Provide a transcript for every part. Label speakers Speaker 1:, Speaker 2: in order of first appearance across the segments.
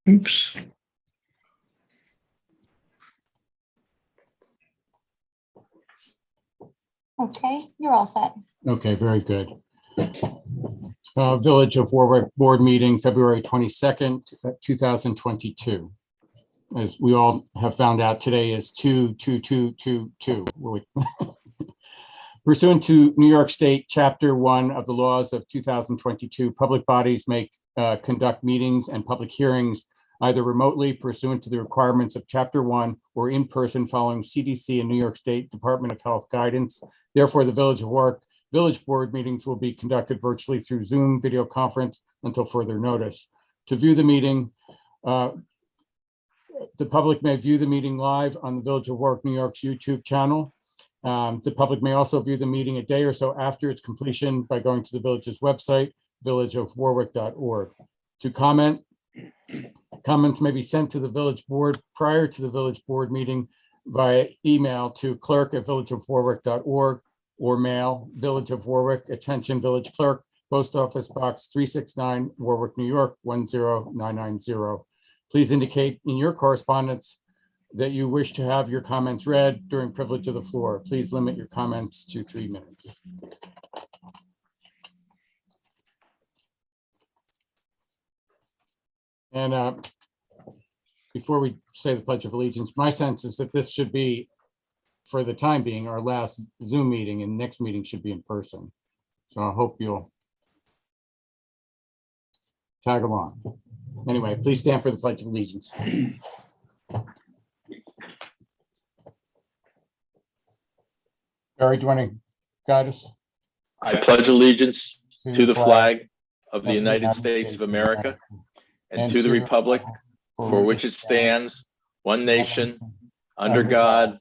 Speaker 1: Oops.
Speaker 2: Okay, you're all set.
Speaker 3: Okay, very good. Village of Warwick Board Meeting, February 22nd, 2022. As we all have found out, today is 2/2/2/2/2. Pursuant to New York State Chapter 1 of the laws of 2022, public bodies may conduct meetings and public hearings either remotely pursuant to the requirements of Chapter 1 or in person following CDC and New York State Department of Health guidance. Therefore, the Village of Warwick Village Board meetings will be conducted virtually through Zoom video conference until further notice. To view the meeting, the public may view the meeting live on the Village of Warwick, New York's YouTube channel. The public may also view the meeting a day or so after its completion by going to the village's website, villageofwarwick.org. To comment, comments may be sent to the village board prior to the village board meeting via email to clerk@villageofwarwick.org or mail Village of Warwick, attention Village Clerk, Post Office Box 369, Warwick, New York 10990. Please indicate in your correspondence that you wish to have your comments read during privilege of the floor. Please limit your comments to 3 minutes. And before we say the Pledge of Allegiance, my sense is that this should be, for the time being, our last Zoom meeting, and next meeting should be in person. So I hope you'll tag along. Anyway, please stand for the Pledge of Allegiance. Barry, do you want to guide us?
Speaker 4: I pledge allegiance to the flag of the United States of America and to the republic for which it stands, one nation, under God,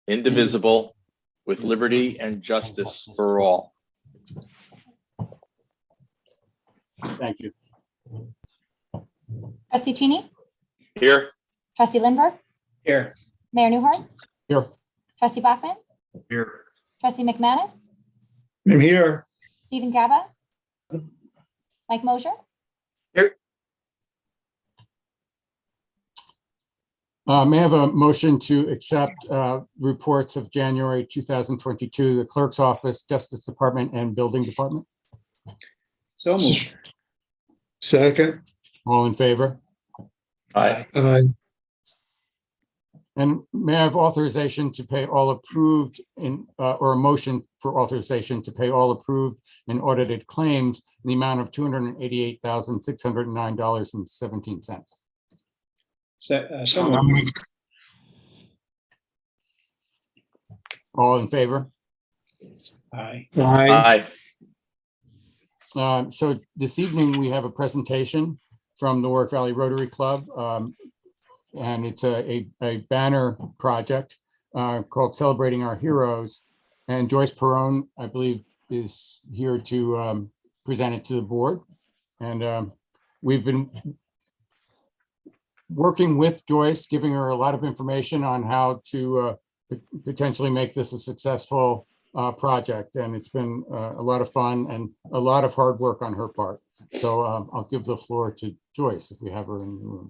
Speaker 4: indivisible, with liberty and justice for all.
Speaker 3: Thank you.
Speaker 2: Trustee Cheney,
Speaker 4: Here.
Speaker 2: Trustee Lindbergh,
Speaker 1: Here.
Speaker 2: Mayor Newhart,
Speaker 3: Here.
Speaker 2: Trustee Bachman,
Speaker 1: Here.
Speaker 2: Trustee McManus,
Speaker 1: I'm here.
Speaker 2: Stephen Gaba, Mike Mosher.
Speaker 3: May I have a motion to accept reports of January 2022, the Clerk's Office, Justice Department, and Building Department?
Speaker 1: So moved. Second.
Speaker 3: All in favor?
Speaker 4: Aye.
Speaker 1: Aye.
Speaker 3: And may I have authorization to pay all approved or a motion for authorization to pay all approved and audited claims in the amount of $288,609.17.
Speaker 1: So moved.
Speaker 3: All in favor?
Speaker 1: Aye.
Speaker 4: Aye.
Speaker 3: So this evening we have a presentation from the Warwick Valley Rotary Club, and it's a banner project called Celebrating Our Heroes. And Joyce Perrone, I believe, is here to present it to the board. And we've been working with Joyce, giving her a lot of information on how to potentially make this a successful project. And it's been a lot of fun and a lot of hard work on her part. So I'll give the floor to Joyce if we have her in the room.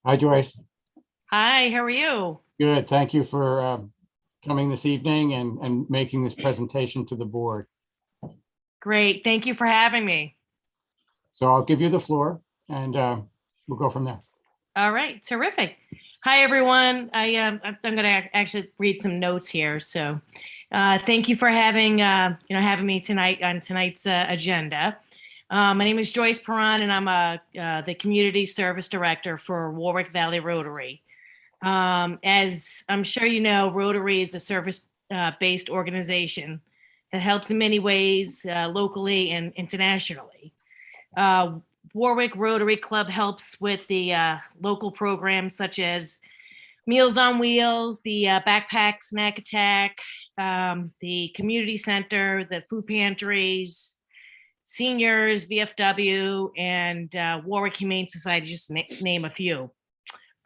Speaker 3: Hi, Joyce.
Speaker 5: Hi, how are you?
Speaker 3: Good. Thank you for coming this evening and making this presentation to the board.
Speaker 5: Great. Thank you for having me.
Speaker 3: So I'll give you the floor and we'll go from there.
Speaker 5: All right. Terrific. Hi, everyone. I'm going to actually read some notes here. So thank you for having me tonight on tonight's agenda. My name is Joyce Perrone, and I'm the Community Service Director for Warwick Valley Rotary. As I'm sure you know, Rotary is a service-based organization that helps in many ways locally and internationally. Warwick Rotary Club helps with the local programs such as Meals on Wheels, the Backpack Snack Attack, the community center, the food pantries, seniors, VFW, and Warwick Humane Society, just name a few.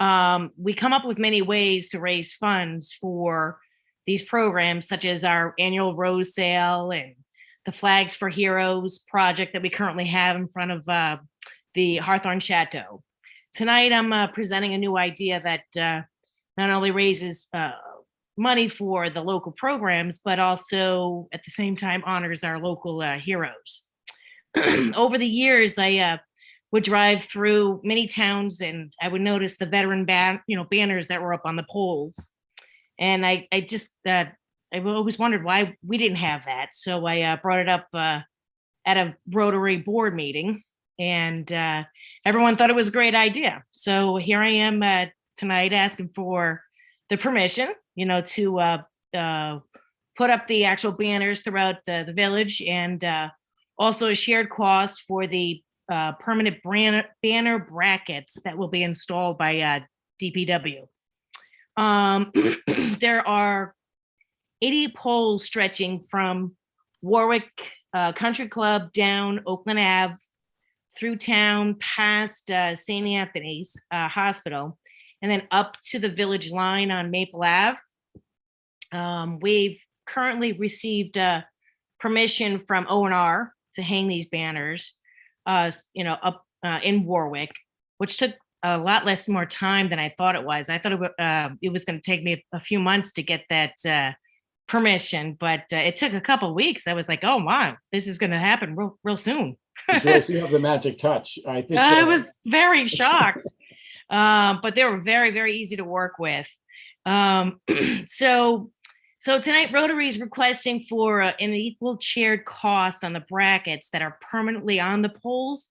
Speaker 5: We come up with many ways to raise funds for these programs, such as our annual rose sale and the Flags for Heroes project that we currently have in front of the Hawthorne Chateau. Tonight, I'm presenting a new idea that not only raises money for the local programs, but also at the same time honors our local heroes. Over the years, I would drive through many towns and I would notice the veteran banners that were up on the poles. And I always wondered why we didn't have that. So I brought it up at a Rotary board meeting, and everyone thought it was a great idea. So here I am tonight asking for the permission, to put up the actual banners throughout the village, and also a shared cost for the permanent banner brackets that will be installed by DPW. There are 80 poles stretching from Warwick Country Club down Oakland Ave through town past St. Anthony's Hospital, and then up to the village line on Maple Ave. We've currently received permission from O&R to hang these banners, up in Warwick, which took a lot more time than I thought it was. I thought it was going to take me a few months to get that permission, but it took a couple of weeks. I was like, oh my, this is going to happen real soon.
Speaker 3: Joyce, you have the magic touch. I think
Speaker 5: I was very shocked, but they were very, very easy to work with. So tonight, Rotary is requesting for an equal shared cost on the brackets that are permanently on the poles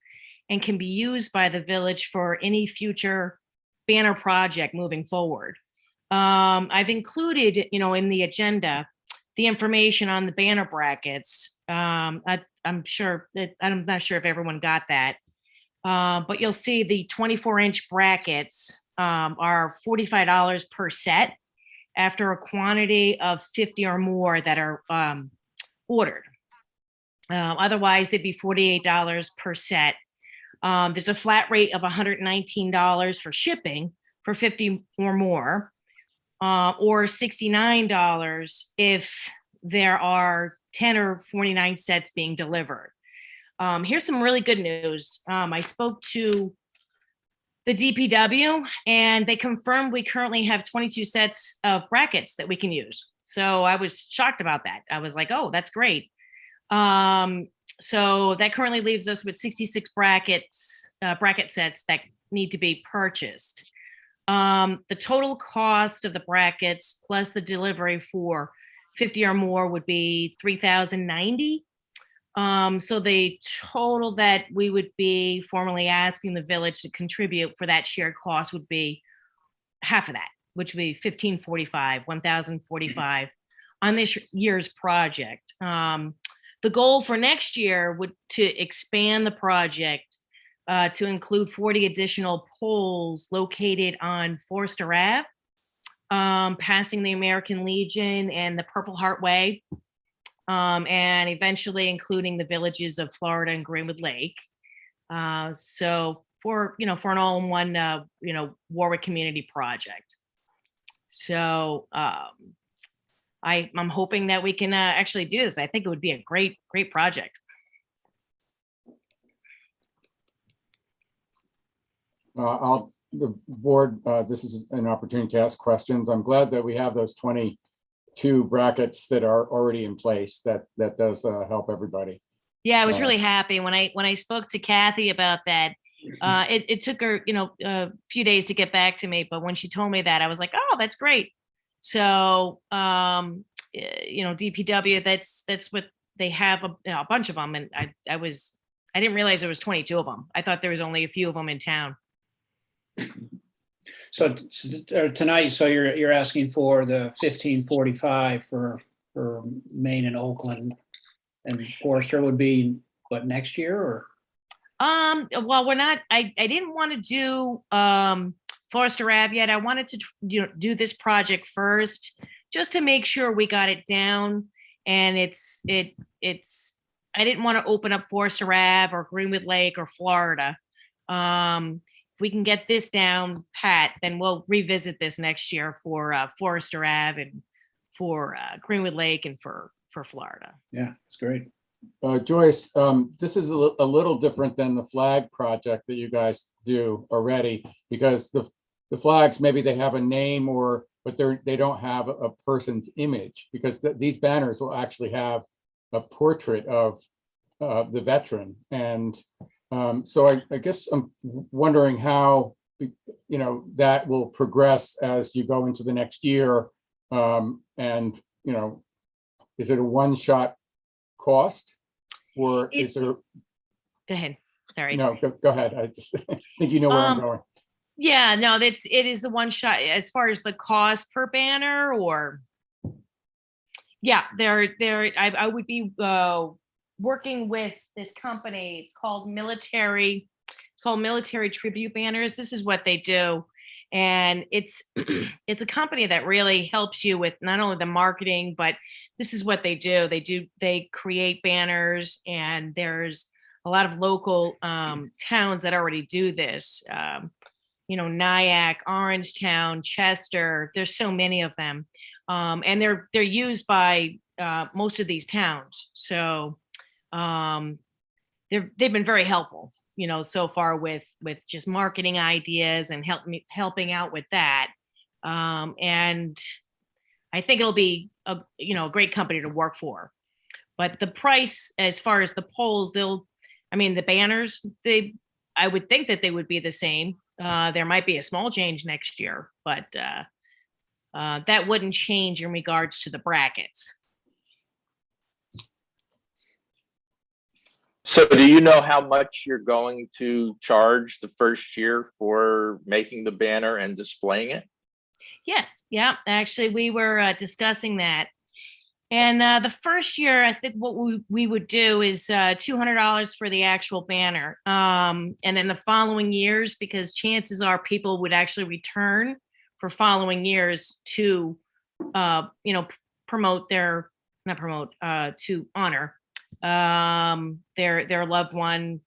Speaker 5: and can be used by the village for any future banner project moving forward. I've included, in the agenda, the information on the banner brackets. I'm not sure if everyone got that, but you'll see the 24-inch brackets are $45 per set after a quantity of 50 or more that are ordered. Otherwise, they'd be $48 per set. There's a flat rate of $119 for shipping for 50 or more, or $69 if there are 10 or 49 sets being delivered. Here's some really good news. I spoke to the DPW and they confirmed we currently have 22 sets of brackets that we can use. So I was shocked about that. I was like, oh, that's great. So that currently leaves us with 66 bracket sets that need to be purchased. The total cost of the brackets plus the delivery for 50 or more would be $3,090. So the total that we would be formally asking the village to contribute for that shared cost would be half of that, which would be $1,045 on this year's project. The goal for next year would to expand the project to include 40 additional poles located on Forster Ave, passing the American Legion and the Purple Heart Way, and eventually including the villages of Florida and Greenwood Lake. So for an all-in-one Warwick community project. So I'm hoping that we can actually do this. I think it would be a great project.
Speaker 3: The board, this is an opportunity to ask questions. I'm glad that we have those 22 brackets that are already in place. That does help everybody.
Speaker 5: Yeah, I was really happy when I spoke to Kathy about that. It took her, a few days to get back to me, but when she told me that, I was like, oh, that's great. So, DPW, that's what they have, a bunch of them, and I didn't realize there was 22 of them. I thought there was only a few of them in town.
Speaker 1: So tonight, so you're asking for the 1545 for Maine and Oakland, and Forester would be what, next year or?
Speaker 5: Well, we're not. I didn't want to do Forester Ave yet. I wanted to, do this project first, just to make sure we got it down. And I didn't want to open up Forester Ave or Greenwood Lake or Florida. If we can get this down pat, then we'll revisit this next year for Forester Ave and for Greenwood Lake and for Florida.
Speaker 1: Yeah, it's great.
Speaker 3: Joyce, this is a little different than the flag project that you guys do already, because the flags, maybe they have a name but they don't have a person's image, because these banners will actually have a portrait of the veteran. And so I guess I'm wondering how, that will progress as you go into the next year. And, is it a one-shot cost, or is there?
Speaker 5: Go ahead. Sorry.
Speaker 3: No, go ahead. I just think you know where I'm going.
Speaker 5: Yeah, no, it is a one shot as far as the cost per banner, or yeah, I would be working with this company. It's called Military Tribute Banners. This is what they do. And it's a company that really helps you with not only the marketing, but this is what they do. They create banners, and there's a lot of local towns that already do this. Nyack, Orangetown, Chester, there's so many of them. And they're used by most of these towns. So they've been very helpful, so far with just marketing ideas and helping out with that. And I think it'll be a great company to work for. But the price, as far as the poles, the banners, I would think that they would be the same. There might be a small change next year, but that wouldn't change in regards to the brackets.
Speaker 4: So do you know how much you're going to charge the first year for making the banner and displaying it?
Speaker 5: Yes. Yeah. Actually, we were discussing that. And the first year, I think what we would do is $200 for the actual banner. And then the following years, because chances are people would actually return for following years to, to honor their loved one.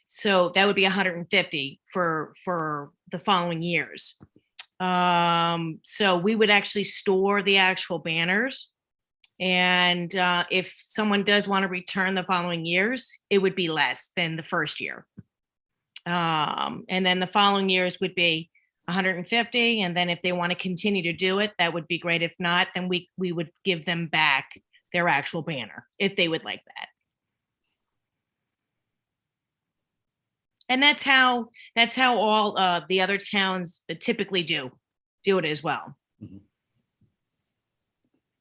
Speaker 5: So that would be $150 for the following years. So we would actually store the actual banners, and if someone does want to return the following years, it would be less than the first year. And then the following years would be $150, and then if they want to continue to do it, that would be great. If not, then we would give them back their actual banner if they would like that. And that's how all the other towns typically do it as well.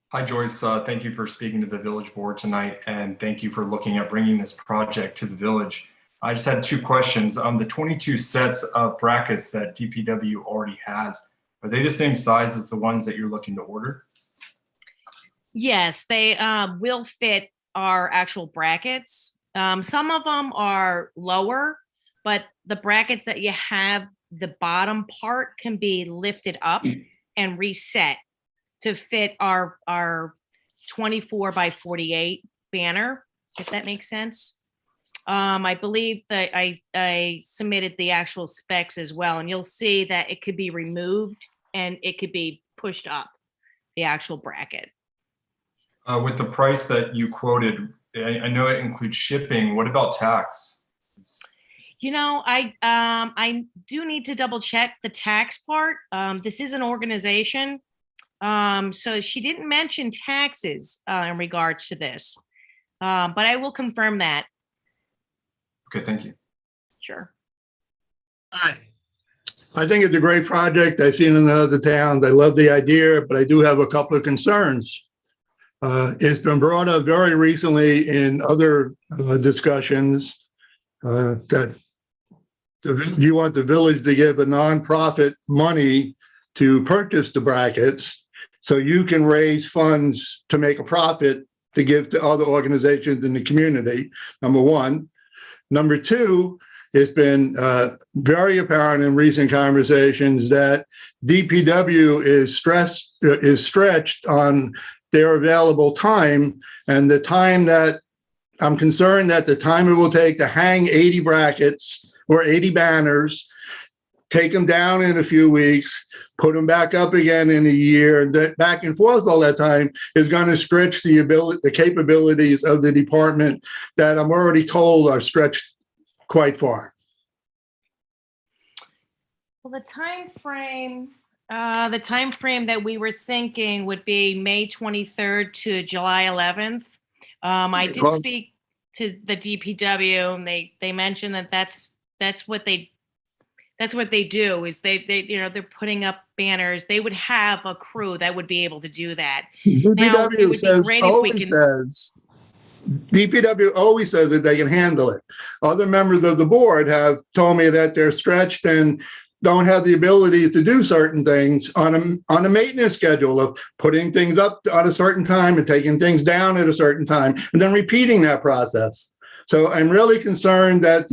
Speaker 6: Hi, Joyce. Thank you for speaking to the village board tonight, and thank you for looking at bringing this project to the village. I just had two questions. The 22 sets of brackets that DPW already has, are they the same size as the ones that you're looking to order?
Speaker 5: Yes, they will fit our actual brackets. Some of them are lower, but the brackets that you have, the bottom part can be lifted up and reset to fit our 24 by 48 banner, if that makes sense. I believe that I submitted the actual specs as well, and you'll see that it could be removed and it could be pushed up, the actual bracket.
Speaker 6: With the price that you quoted, I know it includes shipping. What about tax?
Speaker 5: I do need to double check the tax part. This is an organization. So she didn't mention taxes in regards to this, but I will confirm that.
Speaker 6: Okay, thank you.
Speaker 5: Sure.
Speaker 7: Hi. I think it's a great project. I've seen it in other towns. I love the idea, but I do have a couple of concerns. It's been brought up very recently in other discussions that you want the village to give a nonprofit money to purchase the brackets so you can raise funds to make a profit to give to other organizations in the community, number one. Number two, it's been very apparent in recent conversations that DPW is stretched on their available time, and the time that I'm concerned that the time it will take to hang 80 brackets or 80 banners, take them down in a few weeks, put them back up again in a year, and that back and forth all that time is going to stretch the capabilities of the department that I'm already told are stretched quite far.
Speaker 5: Well, the time frame that we were thinking would be May 23rd to July 11th. I did speak to the DPW, and they mentioned that that's what they do is they're puting up banners. They would have a crew that would be able to do that. Now, it would be great if we can.
Speaker 7: DPW always says that they can handle it. Other members of the board have told me that they're stretched and don't have the ability to do certain things on a maintenance schedule of putting things up at a certain time and taking things down at a certain time and then repeating that process. So I'm really concerned that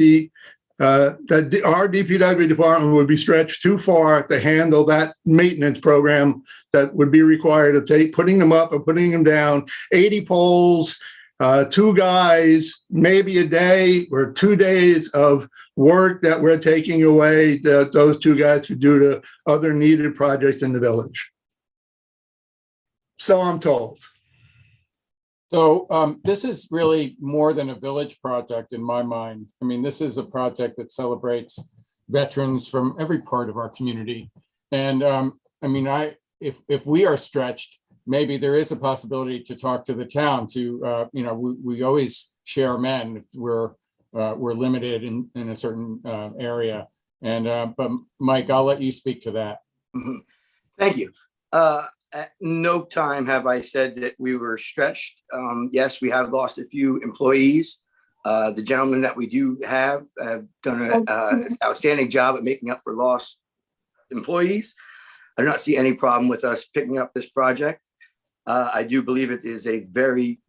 Speaker 7: our DPW department would be stretched too far to handle that maintenance program that would be required of putting them up and putting them down, 80 poles, 2 guys, maybe a day or 2 days of work that we're taking away that those 2 guys could do to other needed projects in the village. So I'm told.
Speaker 3: So this is really more than a village project in my mind. I mean, this is a project that celebrates veterans from every part of our community. And I mean, if we are stretched, maybe there is a possibility to talk to the town to, we always share men. We're limited in a certain area. And but Mike, I'll let you speak to that.
Speaker 8: Thank you. At no time have I said that we were stretched. Yes, we have lost a few employees. The gentlemen that we do have done an outstanding job at making up for lost employees. I do not see any problem with us picking up this project. I do believe it is a very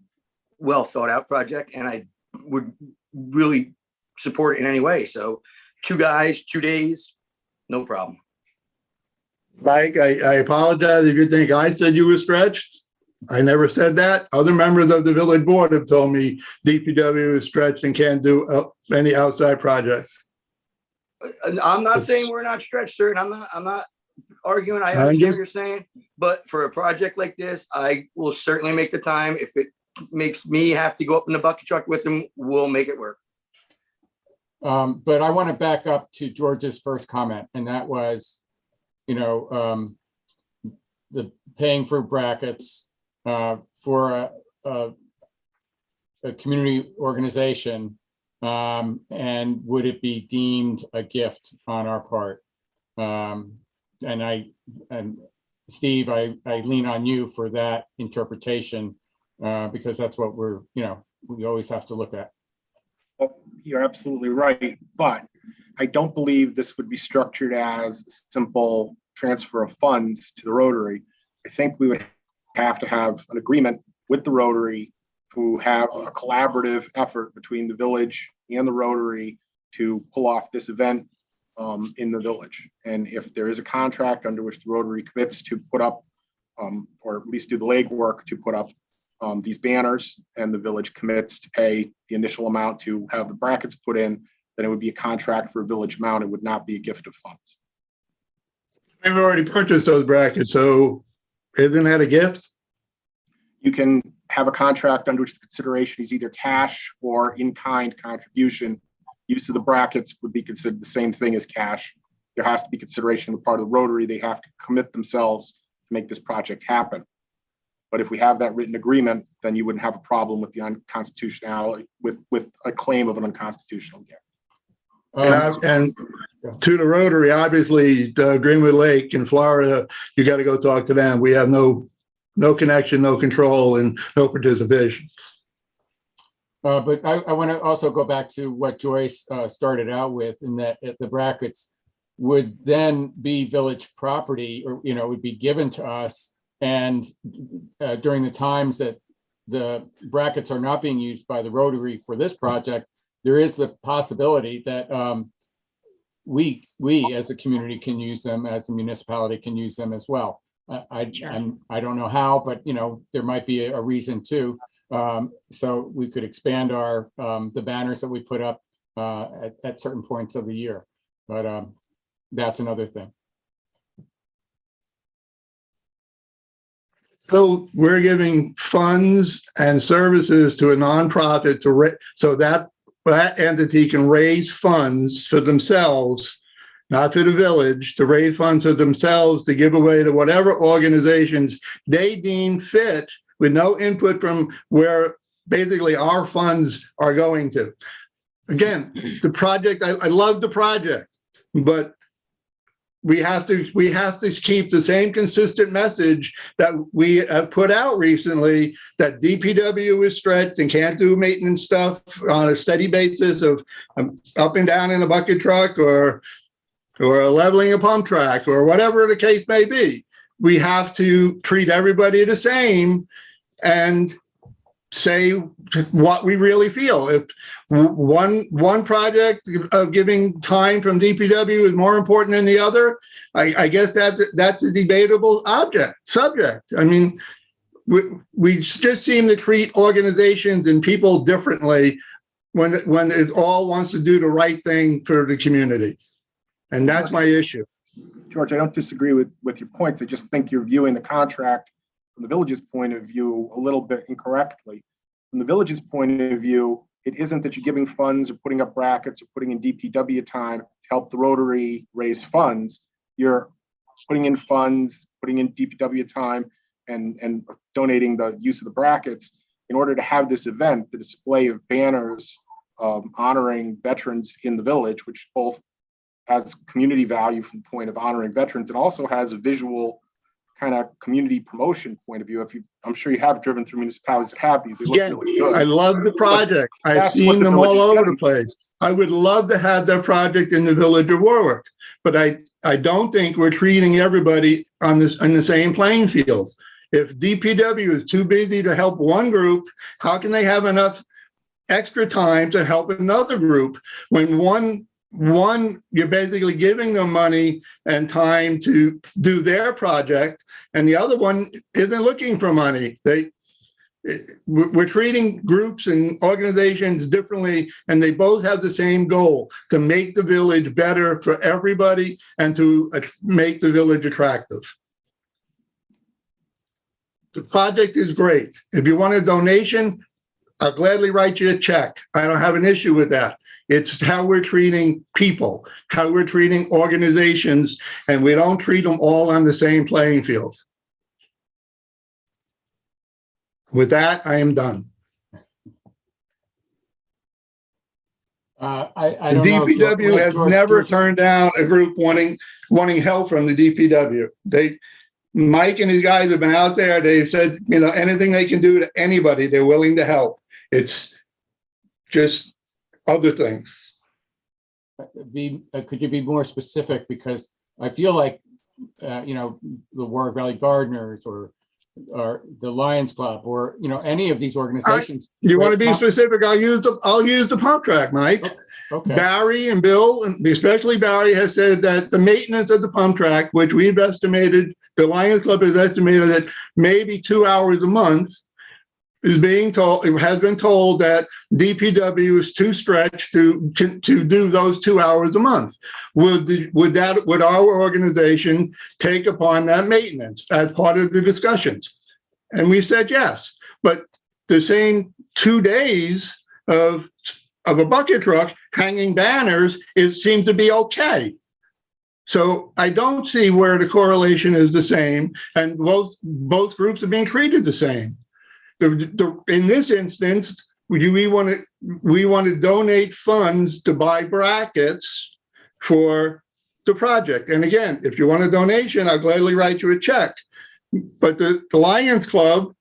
Speaker 8: well thought out project, and I would really support it in any way. So 2 guys, 2 days, no problem.
Speaker 7: Mike, I apologize if you think I said you were stretched. I never said that. Other members of the village board have told me DPW is stretched and can't do any outside project.
Speaker 8: I'm not saying we're not stretched, sir, and I'm not arguing. I understand what you're saying, but for a project like this, I will certainly make the time. If it makes me have to go up in the bucket truck with them, we'll make it work.
Speaker 3: But I want to back up to George's first comment, and that was, the paying for brackets for a community organization, and would it be deemed a gift on our part? And Steve, I lean on you for that interpretation, because that's what we always have to look at.
Speaker 9: Well, you're absolutely right, but I don't believe this would be structured as simple transfer of funds to the Rotary. I think we would have to have an agreement with the Rotary to have a collaborative effort between the village and the Rotary to pull off this event in the village. And if there is a contract under which the Rotary commits to put up, or at least do the legwork to put up these banners, and the village commits to pay the initial amount to have the brackets put in, then it would be a contract for a village amount. It would not be a gift of funds.
Speaker 7: We've already purchased those brackets, so isn't that a gift?
Speaker 9: You can have a contract under which the consideration is either cash or in-kind contribution. Use of the brackets would be considered the same thing as cash. There has to be consideration on the part of the Rotary. They have to commit themselves to make this project happen. But if we have that written agreement, then you wouldn't have a problem with the unconstitutionality, with a claim of an unconstitutional gift.
Speaker 7: And to the Rotary, obviously, Greenwood Lake in Florida, you got to go talk to them. We have no connection, no control, and no participation.
Speaker 3: But I want to also go back to what Joyce started out with, in that the brackets would then be village property, or would be given to us. And during the times that the brackets are not being used by the Rotary for this project, there is the possibility that we as a community can use them, as a municipality can use them as well. I don't know how, but there might be a reason too. So we could expand our the banners that we put up at certain points of the year, but that's another thing.
Speaker 7: So we're giving funds and services to a nonprofit so that entity can raise funds for themselves, not for the village, to raise funds for themselves to give away to whatever organizations they deem fit, with no input from where basically our funds are going to. Again, the project, I love the project, but we have to keep the same consistent message that we have put out recently, that DPW is stretched and can't do maintenance stuff on a steady basis of up and down in a bucket truck or leveling a pump track or whatever the case may be. We have to treat everybody the same and say what we really feel. If one project of giving time from DPW is more important than the other, I guess that's a debatable subject. I mean, we just seem to treat organizations and people differently when it all wants to do the right thing for the community. And that's my issue.
Speaker 9: George, I don't disagree with your points. I just think you're viewing the contract from the village's point of view a little bit incorrectly. From the village's point of view, it isn't that you're giving funds or putting up brackets or putting in DPW time to help the Rotary raise funds. You're putting in funds, putting in DPW time, and donating the use of the brackets in order to have this event, the display of banners honoring veterans in the village, which both has community value from the point of honoring veterans. It also has a visual kind of community promotion point of view. I'm sure you have driven through municipalities that have these. They look really good.
Speaker 7: I love the project. I've seen them all over the place. I would love to have that project in the village of Warwick, but I don't think we're treating everybody on the same playing field. If DPW is too busy to help one group, how can they have enough extra time to help another group when one you're basically giving them money and time to do their project, and the other one isn't looking for money. We're treating groups and organizations differently, and they both have the same goal: to make the village better for everybody and to make the village attractive. The project is great. If you want a donation, I'll gladly write you a check. I don't have an issue with that. It's how we're treating people, how we're treating organizations, and we don't treat them all on the same playing field. With that, I am done.
Speaker 3: I don't know.
Speaker 7: DPW has never turned down a group wanting help from the DPW. Mike and his guys have been out there. They've said, anything they can do to anybody, they're willing to help. It's just other things.
Speaker 3: Could you be more specific? Because I feel like, the Warwick Valley Gardeners or the Lions Club or, any of these organizations.
Speaker 7: You want to be specific? I'll use the pump track, Mike.
Speaker 3: Okay.
Speaker 7: Barry and Bill, and especially Barry, has said that the maintenance of the pump track, which we've estimated, the Lions Club has estimated that maybe 2 hours a month, has been told that DPW is too stretched to do those 2 hours a month. Would our organization take upon that maintenance as part of the discussions? And we said yes, but the same 2 days of a bucket truck hanging banners, it seems to be okay. So I don't see where the correlation is the same, and both groups are being treated the same. In this instance, we want to donate funds to buy brackets for the project. And again, if you want a donation, I'll gladly write you a check. But the Lions Club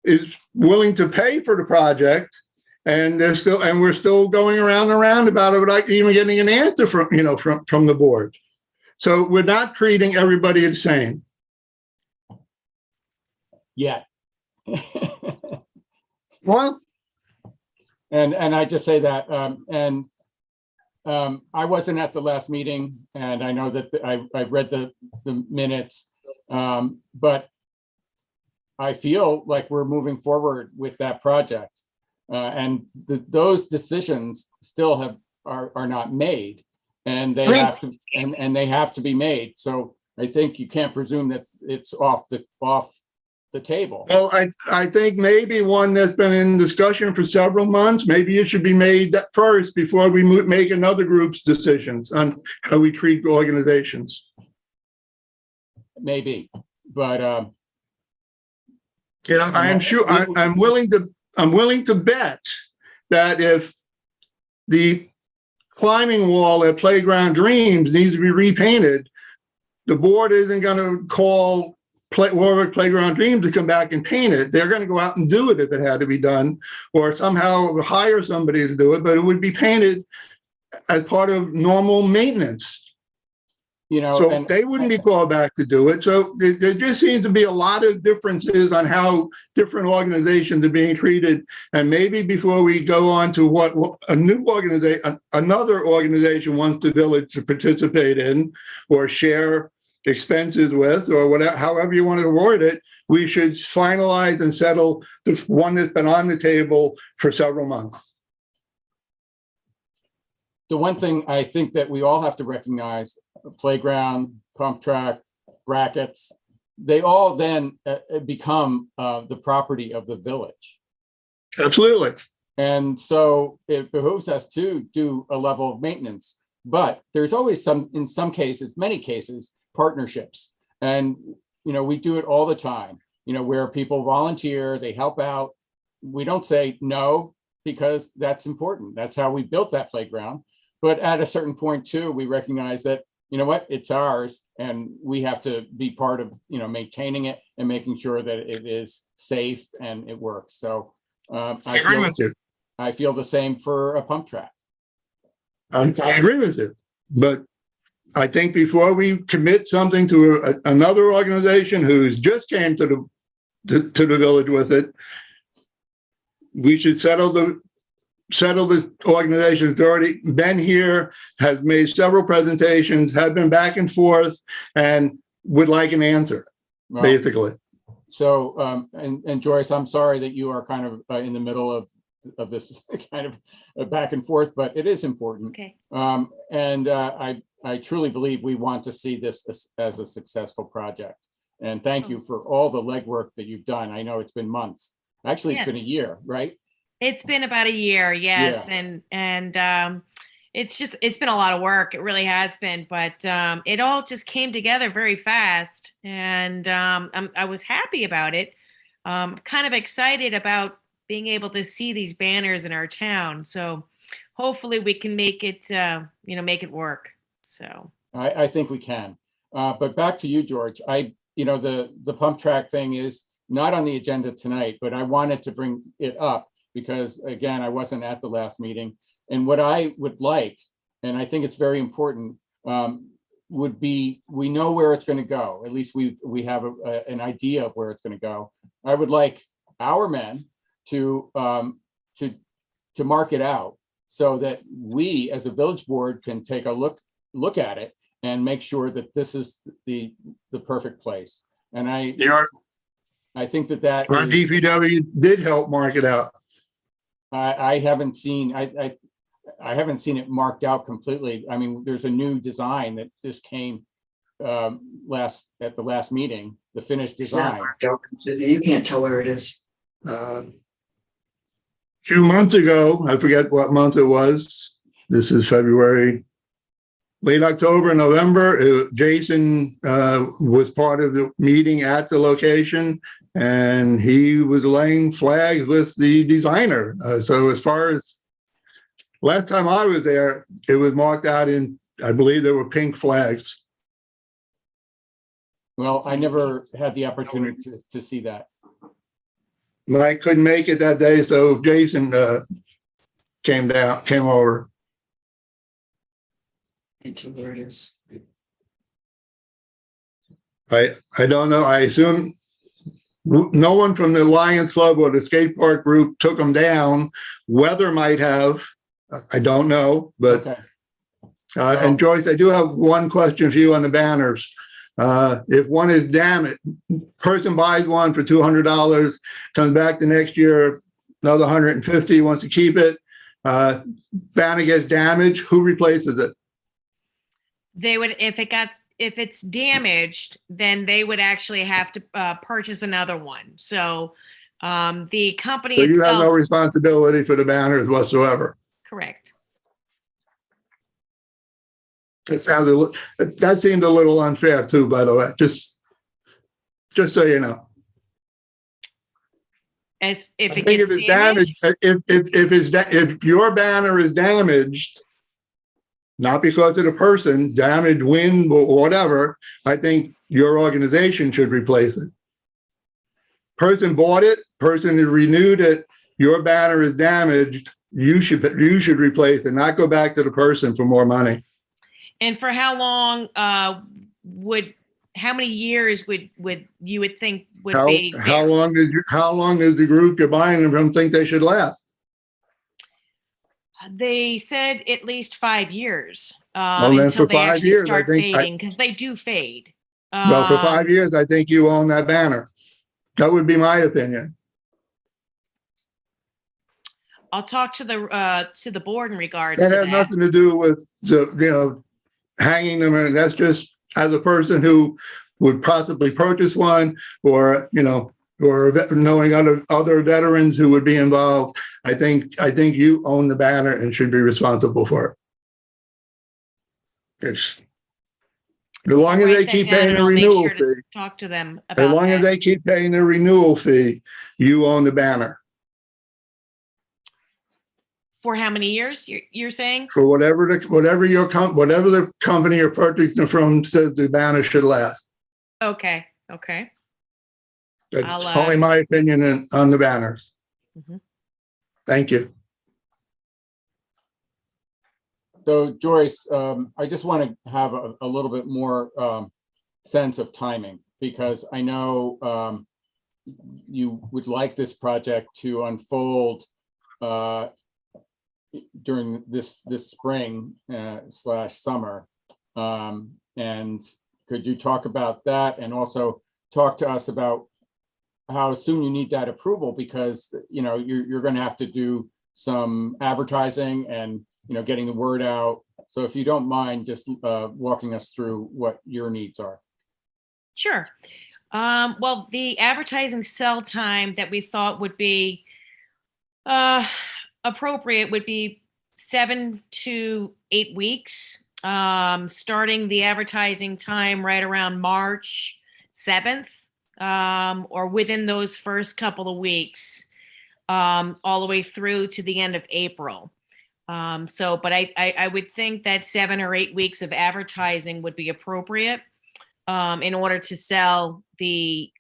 Speaker 7: is willing to pay for the project, and we're still going around and around about it without even getting an answer from the board. So we're not treating everybody the same.
Speaker 3: Yeah.
Speaker 7: Well,
Speaker 3: And I just say that, I wasn't at the last meeting, and I know that I read the minutes, but I feel like we're moving forward with that project. And those decisions still are not made, and they have to, and they have to be made. So I think you can't presume that it's off the table.
Speaker 7: Well, I think maybe one that's been in discussion for several months, maybe it should be made first before we make another group's decisions on how we treat organizations.
Speaker 3: Maybe, but
Speaker 7: You know, I'm sure I'm willing to bet that if the climbing wall at Playground Dreams needs to be repainted, the board isn't going to call Warwick Playground Dreams to come back and paint it. They're going to go out and do it if it had to be done, or somehow hire somebody to do it, but it would be painted as part of normal maintenance.
Speaker 3: you know,
Speaker 7: So
Speaker 3: and
Speaker 7: they wouldn't be called back to do it. So there just seems to be a lot of differences on how different organizations are being treated. And maybe before we go on to what a new organization, another organization wants the village to participate in or share expenses with, or whatever, however you want to word it, we should finalize and settle the one that's been on the table for several months.
Speaker 3: the one thing I think that we all have to recognize, playground, pump track, brackets, they all then become the property of the village.
Speaker 7: Absolutely.
Speaker 3: And so it behooves us to do a level of maintenance, but there's always in some cases, many cases, partnerships. And, you know, we do it all the time, you know, where people volunteer, they help out. We don't say no, because that's important. That's how we built that playground. But at a certain point too, we recognize that, you know what, it's ours, and we have to be part of, you know, maintaining it and making sure that it is safe and it works. So
Speaker 7: I agree with you.
Speaker 3: I feel the same for a pump track.
Speaker 7: I agree with you. But I think before we commit something to another organization who's just came to the village with it, we should settle the organization that's already been here, has made several presentations, have been back and forth, and would like an answer,
Speaker 3: Well,
Speaker 7: basically.
Speaker 3: So, and Joyce, I'm sorry that you are kind of in the middle of this kind of back and forth, but it is important.
Speaker 5: Okay.
Speaker 3: And I truly believe we want to see this as a successful project. And thank you for all the legwork that you've done. I know it's been months. Actually, it's been a
Speaker 5: Yes.
Speaker 3: year, right?
Speaker 5: It's been about a year, yes,
Speaker 3: Yeah.
Speaker 5: and it's been a lot of work. It really has been, but it all just came together very fast, and I was happy about it. Kind of excited about being able to see these banners in our town. So hopefully we can make it, make it work. So
Speaker 3: I think we can. But back to you, George. The pump track thing is not on the agenda tonight, but I wanted to bring it up because, again, I wasn't at the last meeting. And what I would like, and I think it's very important, would be, we know where it's going to go. At least we have an idea of where it's going to go. I would like our men to mark it out so that we, as a village board, can take a look at it and make sure that this is the perfect place. And I think that
Speaker 7: Our DPW did help mark it out.
Speaker 3: I haven't seen I haven't seen it marked out completely. I mean, there's a new design that just came at the last meeting, the finished
Speaker 10: It's not
Speaker 3: design.
Speaker 10: marked out completely. You can't tell where it is.
Speaker 7: A few months ago, I forget what month it was. This is February, late October, November. Jason was part of the meeting at the location, and he was laying flags with the designer. So as far as last time I was there, it was marked out in, I believe there were pink flags.
Speaker 3: Well, I never had the opportunity to see that.
Speaker 7: Mike couldn't make it that day, so Jason came over.
Speaker 10: Into where it is.
Speaker 7: I don't know. I assume No one from the Lions Club or the skate park group took them down. Weather might have, I don't know, but,
Speaker 3: Okay.
Speaker 7: and Joyce, I do have one question for you on the banners. If one is damaged, person buys one for $200, comes back the next year, another 150, wants to keep it. Banner gets damaged, who replaces it?
Speaker 5: They would, if it's damaged, then they would actually have to purchase another one. So the company
Speaker 7: So you have no
Speaker 5: itself,
Speaker 7: responsibility for the banners whatsoever.
Speaker 5: correct.
Speaker 7: It sounded, that seemed a little unfair too, by the way, just so you know.
Speaker 5: As
Speaker 7: I
Speaker 5: if it
Speaker 7: think
Speaker 5: gets
Speaker 7: if it's
Speaker 5: damaged,
Speaker 7: if your banner is damaged, not because of the person, damaged, wind, or whatever, I think your organization should replace it. Person bought it, person renewed it, your banner is damaged, you should replace it, not go back to the person for more money.
Speaker 5: and for how long how many years would you would think would be
Speaker 7: How
Speaker 5: fair?
Speaker 7: long does the group you're buying them from think they should last?
Speaker 5: They said at least 5 years
Speaker 7: Well, then
Speaker 5: until
Speaker 7: for
Speaker 5: they
Speaker 7: 5
Speaker 5: actually
Speaker 7: years, I
Speaker 5: start
Speaker 7: think
Speaker 5: fading, because they do fade.
Speaker 7: well, for 5 years, I think you own that banner. That would be my opinion.
Speaker 5: I'll talk to the board in regards to
Speaker 7: That has
Speaker 5: that.
Speaker 7: nothing to do with hanging them, and that's just as a person who would possibly purchase one, or or knowing other veterans who would be involved. I think you own the banner and should be responsible for it. It's as long as
Speaker 5: Write
Speaker 7: they
Speaker 5: that
Speaker 7: keep
Speaker 5: down,
Speaker 7: paying
Speaker 5: and
Speaker 7: the
Speaker 5: I'll make
Speaker 7: renewal
Speaker 5: sure to
Speaker 7: fee.
Speaker 5: talk to them
Speaker 7: As
Speaker 5: about
Speaker 7: long as
Speaker 5: that.
Speaker 7: they keep paying the renewal fee, you own the banner
Speaker 5: For how many years you're saying?
Speaker 7: for whatever the company you're purchasing from says the banner should last.
Speaker 5: Okay.
Speaker 7: That's
Speaker 5: I'll,
Speaker 7: only my opinion on the banners.
Speaker 5: Mhm.
Speaker 7: Thank you.
Speaker 3: So Joyce, I just want to have a little bit more sense of timing, because I know you would like this project to unfold during this spring / summer. And could you talk about that, and also talk to us about how soon you need that approval, because you're going to have to do some advertising and getting the word out. So if you don't mind just walking us through what your needs are.
Speaker 5: Sure. Well, the advertising sell time that we thought would be appropriate would be 7 to 8 weeks, starting the advertising time right around March 7th, or within those first couple of weeks, all the way through to the end of April. But I would think that 7 or 8 weeks of advertising would be appropriate in order to sell the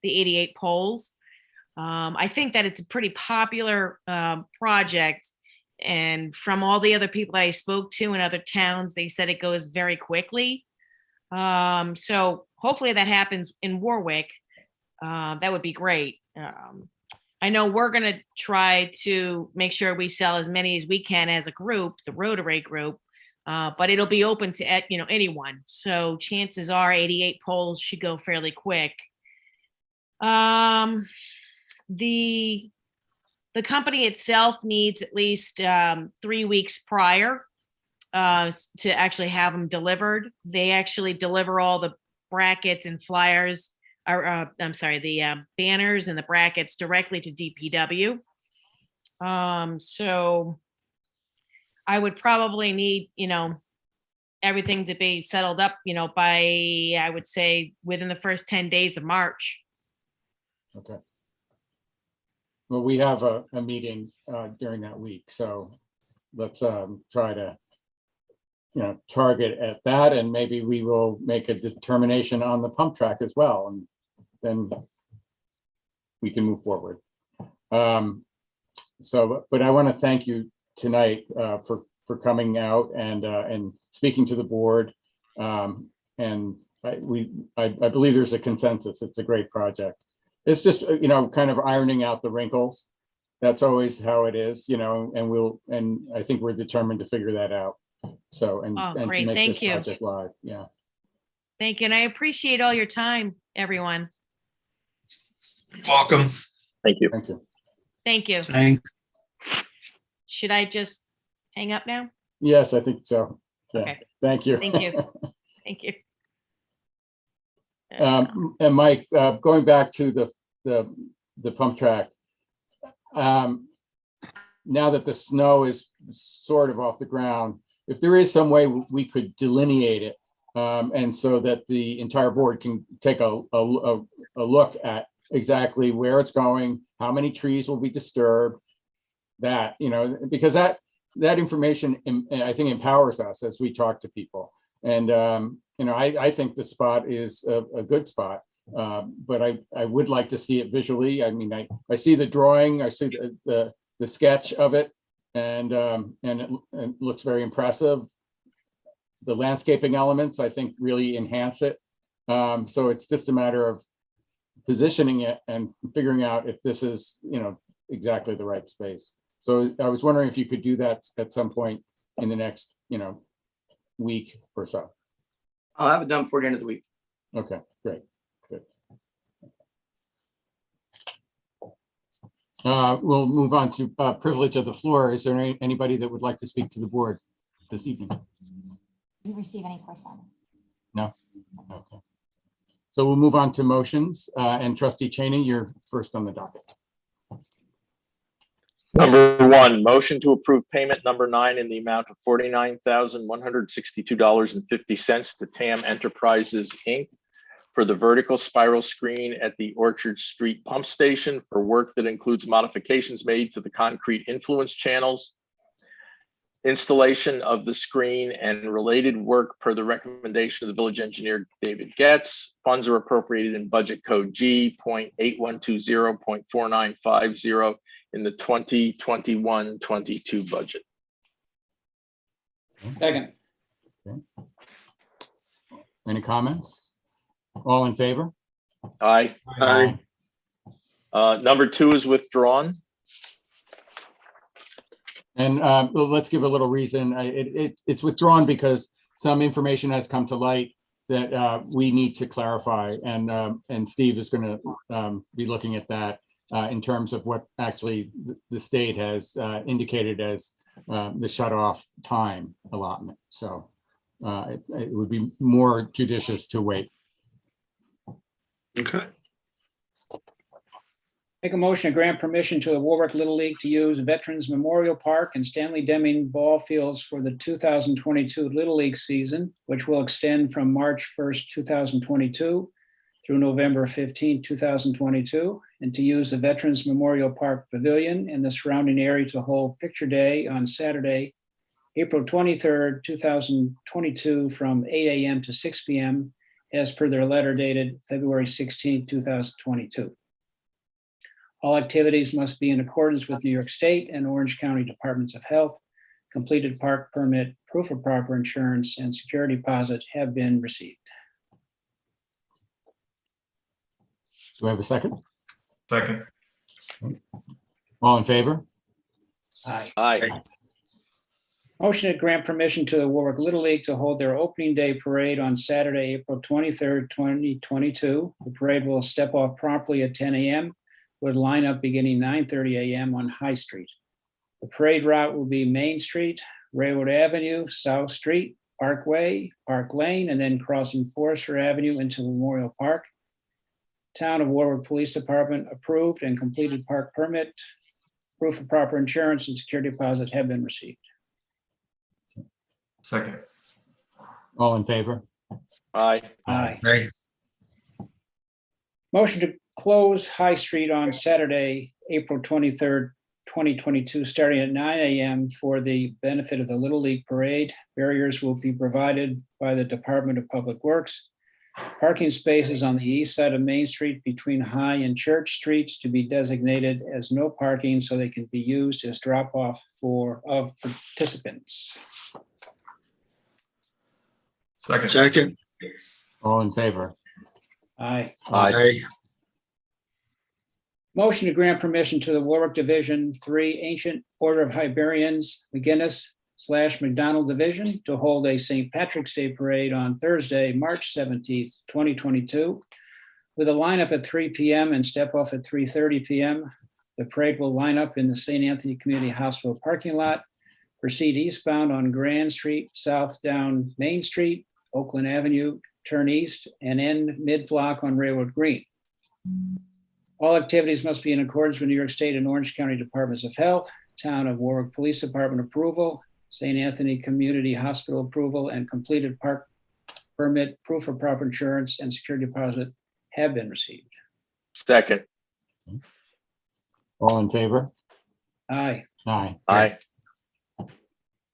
Speaker 5: 88 poles. I think that it's a pretty popular project, and from all the other people I spoke to in other towns, they said it goes very quickly. So hopefully that happens in Warwick. That would be great. I know we're going to try to make sure we sell as many as we can as a group, the Rotary group, but it'll be open to anyone. So chances are 88 polls should go fairly quick. The company itself needs at least 3 weeks prior to actually have them delivered. They actually deliver all the brackets and flyers, or the banners and the brackets directly to DPW. So I would probably need, everything to be settled up, by, I would say, within the first 10 days of March.
Speaker 3: Okay. Well, we have a meeting during that week, so let's try to target at that, and maybe we will make a determination on the pump track as well, and then we can move forward. But I want to thank you tonight for coming out and speaking to the board. And I believe there's a consensus. It's a great project. It's just, kind of ironing out the wrinkles. That's always how it is, and I think we're determined to figure that out. So, and
Speaker 5: Oh,
Speaker 3: to
Speaker 5: great.
Speaker 3: make
Speaker 5: Thank
Speaker 3: this
Speaker 5: you.
Speaker 3: project live, yeah.
Speaker 5: Thank you. And I appreciate all your time, everyone.
Speaker 7: Welcome.
Speaker 4: Thank you.
Speaker 3: Thank you.
Speaker 5: Thank you.
Speaker 7: Thanks.
Speaker 5: Should I just hang up now?
Speaker 3: Yes, I think so. Yeah.
Speaker 5: Okay.
Speaker 3: Thank you.
Speaker 5: Thank you. Thank you.
Speaker 3: And Mike, going back to the pump track, now that the snow is sort of off the ground, if there is some way we could delineate it, and so that the entire board can take a look at exactly where it's going, how many trees will be disturbed, because that information, I think, empowers us as we talk to people. And, I think the spot is a good spot, but I would like to see it visually. I mean, I see the drawing, I see the sketch of it, and it looks very impressive. The landscaping elements, I think, really enhance it. So it's just a matter of positioning it and figuring out if this is, exactly the right space. So I was wondering if you could do that at some point in the next, week or so.
Speaker 8: I'll have it done before the end of the week.
Speaker 3: Okay, great, good. We'll move on to privilege of the floor. Is there anybody that would like to speak to the board this evening?
Speaker 2: Did you receive any correspondence?
Speaker 3: No? Okay. So we'll move on to motions, and Trustee Cheney, you're first on the docket.
Speaker 4: Number one, motion to approve payment number 9 in the amount of $49,162.50 to TAM Enterprises, Inc. for the vertical spiral screen at the Orchard Street Pump Station for work that includes modifications made to the concrete influence channels, installation of the screen, and related work per the recommendation of the village engineer, David Getz. Funds are appropriated in budget code G.8120.4950 in the 2021-22 budget.
Speaker 1: Second.
Speaker 3: Okay. Any comments? All in favor?
Speaker 4: Aye.
Speaker 7: Aye.
Speaker 4: Number 2 is withdrawn.
Speaker 3: And well, let's give a little reason. It's withdrawn because some information has come to light that we need to clarify, and Steve is going to be looking at that in terms of what actually the state has indicated as the shut-off time allotment. So it would be more judicious to wait.
Speaker 7: Okay.
Speaker 1: Make a motion to grant permission to the Warwick Little League to use Veterans Memorial Park and Stanley Deming Ball Fields for the 2022 Little League season, which will extend from March 1st, 2022 through November 15, 2022, and to use the Veterans Memorial Park Pavilion and the surrounding area to hold Picture Day on Saturday, April 23rd, 2022, from 8 a.m. to 6 p.m. as per their letter dated February 16, 2022. All activities must be in accordance with New York State and Orange County Departments of Health. Completed park permit, proof of proper insurance, and security deposit have been received.
Speaker 3: Do I have a second?
Speaker 6: Second.
Speaker 3: All in favor?
Speaker 1: Aye.
Speaker 4: Aye.
Speaker 1: Motion to grant permission to the Warwick Little League to hold their opening day parade on Saturday, April 23rd, 2022. The parade will step off promptly at 10 a.m. with lineup beginning 9:30 a.m. on High Street. The parade route will be Main Street, Railroad Avenue, South Street, Parkway, Park Lane, and then crossing Forester Avenue into Memorial Park. Town of Warwick Police Department approved and completed park permit, proof of proper insurance, and security deposit have been received.
Speaker 6: Second.
Speaker 3: All in favor?
Speaker 4: Aye.
Speaker 1: Aye.
Speaker 7: Aye.
Speaker 1: Motion to close High Street on Saturday, April 23rd, 2022, starting at 9 a.m. for the benefit of the Little League Parade. Barriers will be provided by the Department of Public Works. Parking spaces on the east side of Main Street between High and Church Streets to be designated as no parking so they can be used as drop-off of participants.
Speaker 6: Second.
Speaker 7: Second.
Speaker 3: All in favor?
Speaker 1: Aye.
Speaker 7: Aye.
Speaker 1: Motion to grant permission to the Warwick Division 3 Ancient Order of Hibernians, McGinnis/McDonald Division to hold a St. Patrick's Day Parade on Thursday, March 17th, 2022, with a lineup at 3 p.m. and step off at 3:30 p.m. The parade will line up in the St. Anthony Community Hospital parking lot, proceed eastbound on Grand Street, south down Main Street, Oakland Avenue, turn east, and end mid-block on Railroad Green. All activities must be in accordance with New York State and Orange County Departments of Health, Town of Warwick Police Department approval, St. Anthony Community Hospital approval, and completed park permit, proof of proper insurance, and security deposit have been received.
Speaker 4: Second.
Speaker 3: All in favor?
Speaker 1: Aye.
Speaker 3: Aye.
Speaker 4: Aye.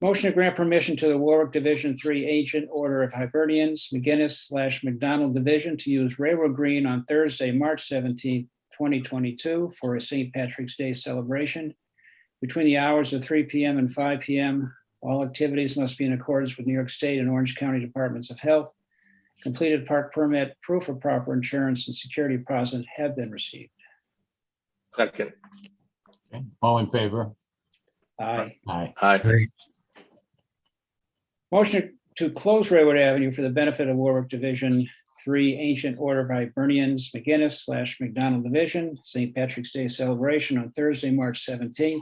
Speaker 1: Motion to grant permission to the Warwick Division 3 Ancient Order of Hibernians, McGinnis/McDonald Division to use Railroad Green on Thursday, March 17th, 2022 for a St. Patrick's Day celebration between the hours of 3 p.m. and 5 p.m. All activities must be in accordance with New York State and Orange County Departments of Health. Completed park permit, proof of proper insurance, and security deposit have been received.
Speaker 4: Second.
Speaker 3: Okay. All in favor?
Speaker 1: Aye.
Speaker 3: Aye.
Speaker 4: Aye.
Speaker 1: Motion to close Railroad Avenue for the benefit of Warwick Division 3 Ancient Order of Hibernians, McGinnis/McDonald Division, St. Patrick's Day celebration on Thursday, March 17th,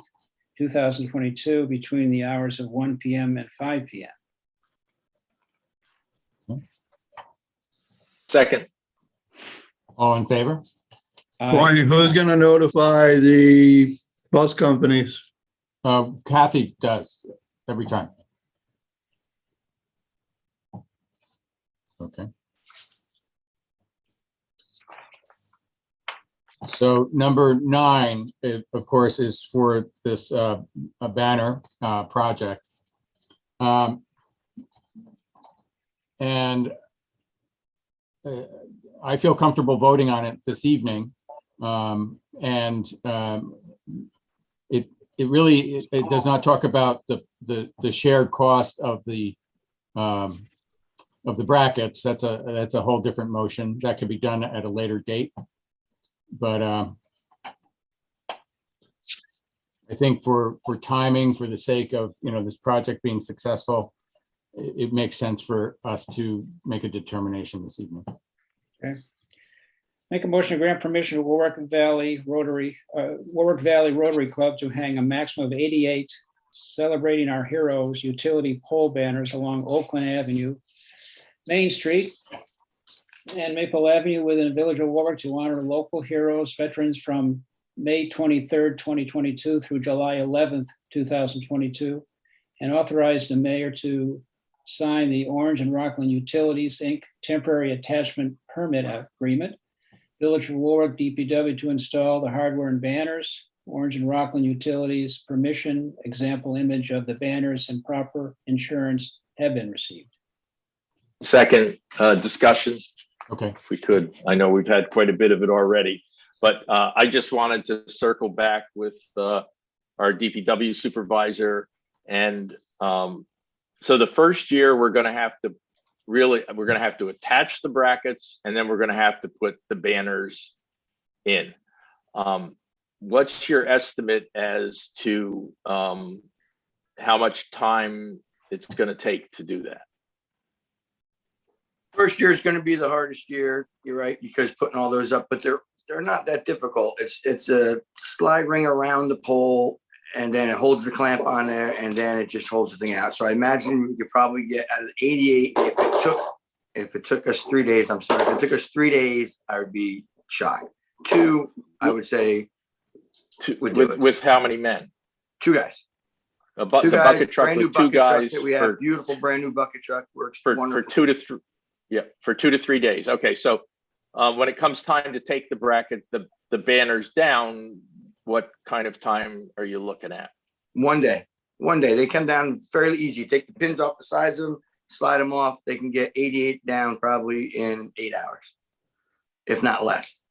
Speaker 1: 2022, between the hours of 1 p.m. and 5 p.m.
Speaker 4: Second.
Speaker 3: All in favor?
Speaker 1: Aye.
Speaker 7: Barney, who's going to notify the bus companies?
Speaker 3: Kathy does every time. Okay. So number 9, of course, is for this a banner project. And I feel comfortable voting on it this evening. It really does not talk about the shared cost of the brackets. That's a whole different motion that can be done at a later date. But I think for timing, for the sake of this project being successful, it makes sense for us to make a determination this evening.
Speaker 1: Okay. Make a motion to grant permission to Warwick Valley Rotary Club to hang a maximum of 88 celebrating our heroes utility pole banners along Oakland Avenue, Main Street, and Maple Avenue within the village of Warwick to honor local heroes, veterans from May 23rd, 2022 through July 11th, 2022, and authorize the mayor to sign the Orange and Rockland Utilities, Inc. temporary attachment permit agreement. Village of Warwick DPW to install the hardware and banners. Orange and Rockland Utilities permission, example image of the banners and proper insurance have been received.
Speaker 4: Second. Discussion.
Speaker 3: Okay.
Speaker 4: If we could. I know we've had quite a bit of it already, but I just wanted to circle back with our DPW supervisor. And so the first year we're going to have to attach the brackets, and then we're going to have to put the banners in. What's your estimate as to how much time it's going to take to do that?
Speaker 8: First year is going to be the hardest year. You're right, because putting all those up, but they're not that difficult. It's a slide ring around the pole, and then it holds the clamp on there, and then it just holds the thing out. So I imagine we could probably get out of 88 if it took us 3 days. I'm sorry, if it took us 3 days, I would be shocked. 2, I would say,
Speaker 4: with how many men?
Speaker 8: 2 guys.
Speaker 4: The bucket truck with 2 guys.
Speaker 8: We have beautiful brand new bucket truck, works
Speaker 4: for
Speaker 8: wonderful.
Speaker 4: 2 to 3. Yeah, for 2 to 3 days. Okay, so when it comes time to take the bracket, the banners down, what kind of time are you looking at?
Speaker 8: 1 day. They come down fairly easy. Take the pins off the sides of them, slide them off. They can get 88 down probably in 8 hours, if not less.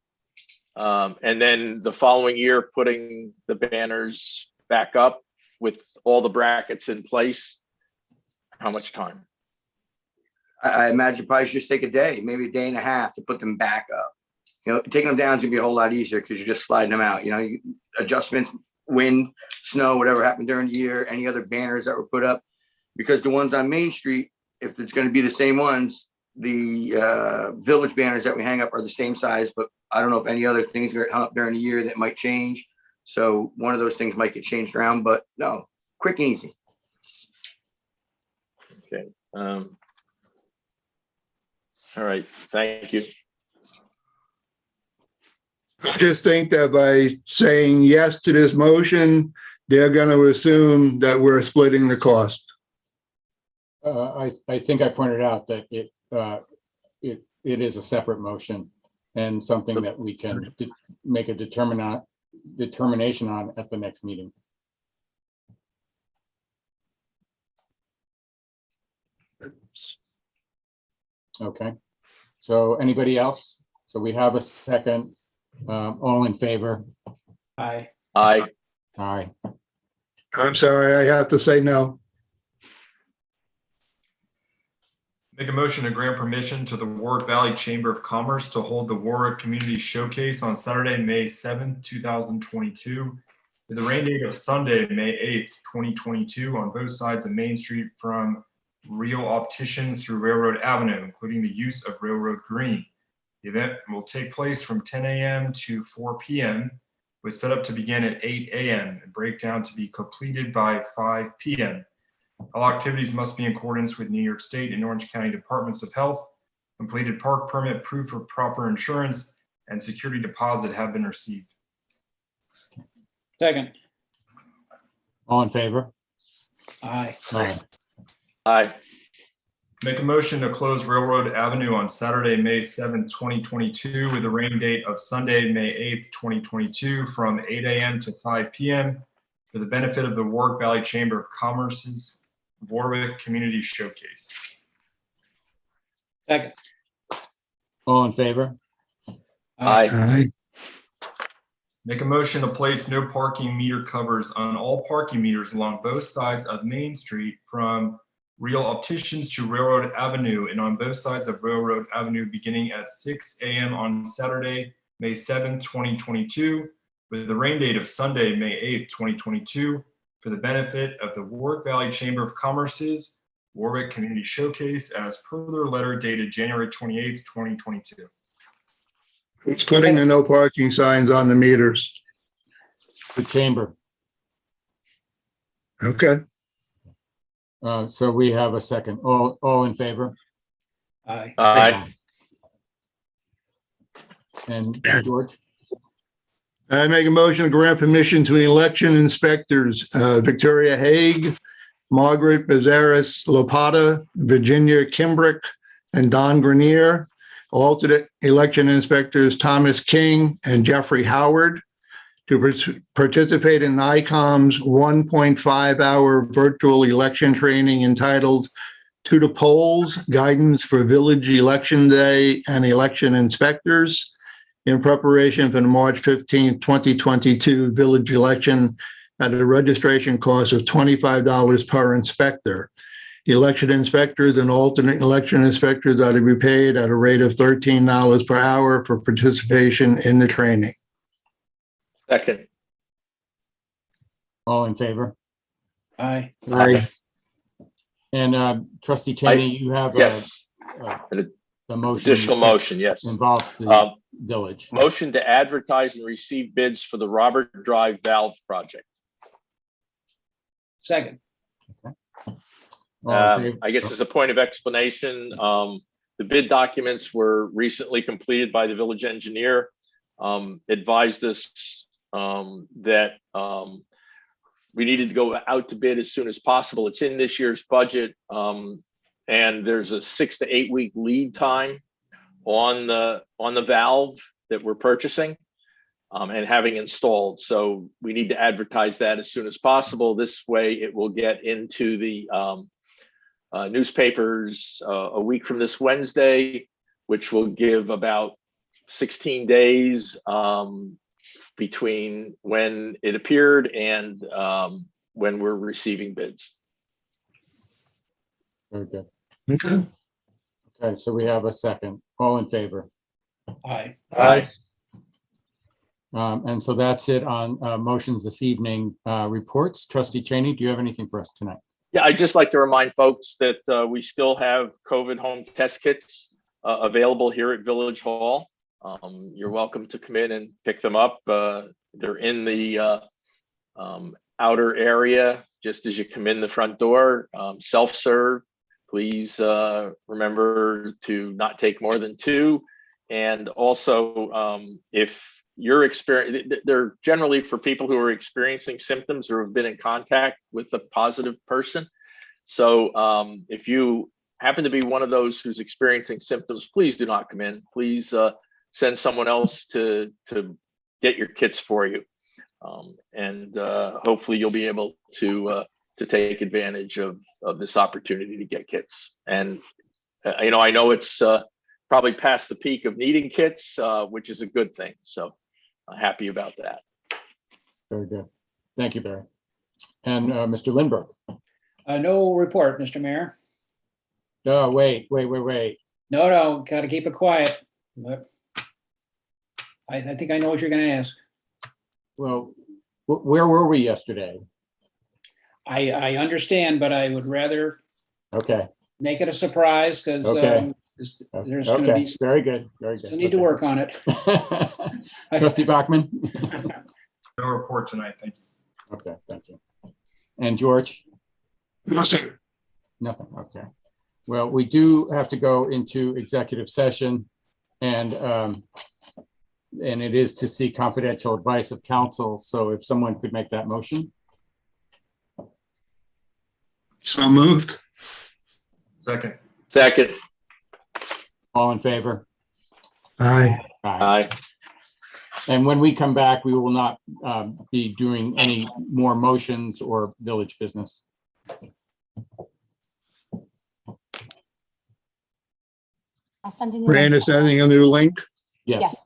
Speaker 4: And then the following year, putting the banners back up with all the brackets in place, how much time?
Speaker 8: I imagine probably should just take a day, maybe a day and a half to put them back up. taking them down is gonna be a whole lot easier because you're just sliding them out, adjustments, wind, snow, whatever happened during the year, any other banners that were put up. Because the ones on Main Street, if it's gonna be the same ones, the village banners that we hang up are the same size, but I don't know if any other things are hung up during the year that might change. So one of those things might get changed around, but no, quick and easy.
Speaker 4: Okay. All right, thank you.
Speaker 7: I just think that by saying yes to this motion, they're going to assume that we're splitting the cost.
Speaker 3: I think I pointed out that it is a separate motion and something that we can make a determination on at the next meeting. Okay, so anybody else? So we have a second. All in favor?
Speaker 1: Aye.
Speaker 4: Aye.
Speaker 3: Aye.
Speaker 7: I'm sorry, I have to say no.
Speaker 6: Make a motion to grant permission to the Warwick Valley Chamber of Commerce to hold the Warwick Community Showcase on Saturday, May 7th, 2022, with the rain date of Sunday, May 8th, 2022, on both sides of Main Street from Real Opticians through Railroad Avenue, including the use of Railroad Green. The event will take place from 10 a.m. to 4 p.m. with setup to begin at 8 a.m. and breakdown to be completed by 5 p.m. All activities must be in accordance with New York State and Orange County Departments of Health. Completed park permit, proof of proper insurance, and security deposit have been received.
Speaker 1: Second.
Speaker 3: All in favor?
Speaker 1: Aye.
Speaker 3: Aye.
Speaker 4: Aye.
Speaker 6: Make a motion to close Railroad Avenue on Saturday, May 7th, 2022, with a rain date of Sunday, May 8th, 2022, from 8 a.m. to 5 p.m. for the benefit of the Warwick Valley Chamber of Commerce's Warwick Community Showcase.
Speaker 1: Second.
Speaker 3: All in favor?
Speaker 4: Aye.
Speaker 6: Make a motion to place no parking meter covers on all parking meters along both sides of Main Street from Real Opticians to Railroad Avenue and on both sides of Railroad Avenue beginning at 6 a.m. on Saturday, May 7th, 2022, with the rain date of Sunday, May 8th, 2022, for the benefit of the Warwick Valley Chamber of Commerce's Warwick Community Showcase as per their letter dated January 28th, 2022.
Speaker 7: Who's putting the no parking signs on the meters?
Speaker 3: The chamber.
Speaker 7: Okay.
Speaker 3: So we have a second. All in favor?
Speaker 1: Aye.
Speaker 4: Aye.
Speaker 3: And George?
Speaker 7: I make a motion to grant permission to election inspectors, Victoria Haig, Margaret Bezaris Lopata, Virginia Kimbrick, and Don Grenier. Alternate election inspectors Thomas King and Jeffrey Howard to participate in NICOM's 1.5-hour virtual election training entitled To the Polls, Guidance for Village Election Day and Election Inspectors in preparation for the March 15, 2022 village election at a registration cost of $25 per inspector. The election inspectors and alternate election inspectors are to be paid at a rate of $13 per hour for participation in the training.
Speaker 4: Second.
Speaker 3: All in favor?
Speaker 1: Aye.
Speaker 4: Aye.
Speaker 3: And trustee Cheney, you have
Speaker 4: Yes.
Speaker 3: a motion.
Speaker 4: Additional motion, yes.
Speaker 3: Involves the village.
Speaker 4: Motion to advertise and receive bids for the Robert Drive Valve project.
Speaker 1: Second.
Speaker 3: All in favor?
Speaker 4: I guess as a point of explanation, the bid documents were recently completed by the village engineer. Advised us that we needed to go out to bid as soon as possible. It's in this year's budget, and there's a 6 to 8 week lead time on the valve that we're purchasing and having installed. So we need to advertise that as soon as possible. This way, it will get into the newspapers a week from this Wednesday, which will give about 16 days between when it appeared and when we're receiving bids.
Speaker 3: Very good.
Speaker 7: Okay.
Speaker 3: Okay, so we have a second. All in favor?
Speaker 1: Aye.
Speaker 4: Aye.
Speaker 3: And so that's it on motions this evening. Reports, Trustee Cheney, do you have anything for us tonight?
Speaker 4: Yeah, I'd just like to remind folks that we still have COVID home test kits available here at Village Hall. You're welcome to come in and pick them up. They're in the outer area, just as you come in the front door, self-serve. Please remember to not take more than 2. And also, if you're experiencing, they're generally for people who are experiencing symptoms or have been in contact with a positive person. So if you happen to be one of those who's experiencing symptoms, please do not come in. Please send someone else to get your kits for you. And hopefully you'll be able to take advantage of this opportunity to get kits. And I know it's probably past the peak of needing kits, which is a good thing. So I'm happy about that.
Speaker 3: Very good. Thank you, Barry. And Mr. Lindbergh.
Speaker 1: No report, Mr. Mayor.
Speaker 3: Oh, wait.
Speaker 1: No, got to keep it quiet. But I think I know what you're going to ask.
Speaker 3: Well, where were we yesterday?
Speaker 1: I understand, but I would rather
Speaker 3: Okay.
Speaker 1: make it a surprise because
Speaker 3: Okay.
Speaker 1: there's going to
Speaker 3: Okay.
Speaker 1: be
Speaker 3: Very good. Very good.
Speaker 1: still need to work on it.
Speaker 3: Trustee Bachman?
Speaker 6: No report tonight. Thank you.
Speaker 3: Okay, thank you. And George?
Speaker 7: No, sir.
Speaker 3: Nothing. Okay. Well, we do have to go into executive session, and it is to seek confidential advice of counsel. So if someone could make that motion.
Speaker 7: So moved.
Speaker 6: Second.
Speaker 4: Second.
Speaker 3: All in favor?
Speaker 7: Aye.
Speaker 4: Aye.
Speaker 3: And when we come back, we will not be doing any more motions or village business.
Speaker 2: I'll send in.
Speaker 7: Brandon, sending a new link.
Speaker 3: Yes.
Speaker 2: Yes.